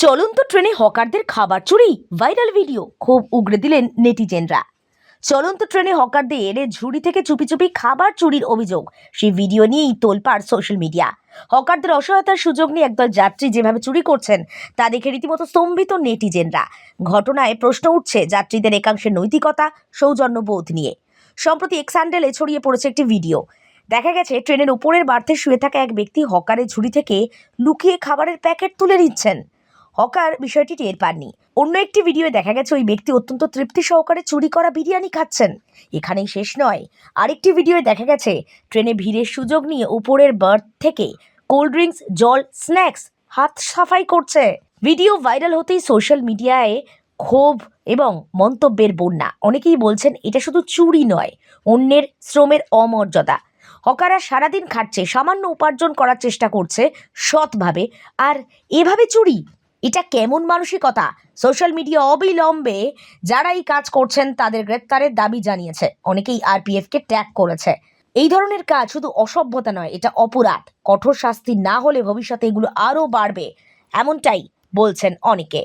চলন্ত ট্রেনে হকারদের খাবার চুরি, ভাইরাল ভিডিও খুব উগরে দিলেন নেটিজেনরা। চলন্ত ট্রেনে হকারদের ঝুড়ি থেকে চুপি চুপি খাবার চুরির অভিযোগ, সেই ভিডিও নিয়েই তোলপাড় সোশ্যাল মিডিয়া। হকারদের অসহায়তার সুযোগ নিয়ে একদল যাত্রী যেভাবে চুরি করছেন তা দেখে রীতিমতো স্তম্ভিত নেটিজেনরা। ঘটনায় প্রশ্ন উঠছে যাত্রীদের একাংশের নৈতিকতা, সৌজন্যবোধ নিয়ে। সম্প্রতি এক্স হ্যান্ডেলে ছড়িয়ে পড়েছে একটি ভিডিও। দেখা গেছে ট্রেনের উপরের বার্থে শুয়ে থাকা এক ব্যক্তি হকারের ঝুড়ি থেকে লুকিয়ে খাবারের প্যাকেট তুলে নিচ্ছেন। হকার বিষয়টি টের পাননি। অন্য একটি ভিডিওয়ে দেখা গেছে ওই ব্যক্তি অত্যন্ত তৃপ্তি সহকারে চুরি করা বিরিয়ানি খাচ্ছেন। এখানেই শেষ নয়, আরেকটি ভিডিওয়ে দেখা গেছে ট্রেনে ভিড়ের সুযোগ নিয়ে উপরের বার্থ থেকে কোল্ড ড্রিঙ্কস, জল, স্ন্যাক্স হাত সাফাই করছে। ভিডিও ভাইরাল হতেই সোশ্যাল মিডিয়ায় ক্ষোভ এবং মন্তব্যের বন্যা। অনেকেই বলছেন এটা শুধু চুরি নয়, অন্যের শ্রমের অমর্যাদা। হকাররা সারাদিন খাটছে, সামান্য উপার্জন করার চেষ্টা করছে সৎভাবে, আর এভাবে চুরি, এটা কেমন মানসিকতা? সোশ্যাল মিডিয়া অবিলম্বে যারা এই কাজ করছেন তাদের গ্রেপ্তারের দাবি জানিয়েছে। অনেকেই আরপিএফকে ট্যাগ করেছে। এই ধরনের কাজ শুধু অসভ্যতা নয়, এটা অপরাধ। কঠোর শাস্তি না হলে ভবিষ্যতে এগুলো আরও বাড়বে, এমনটাই বলছেন অনেকে।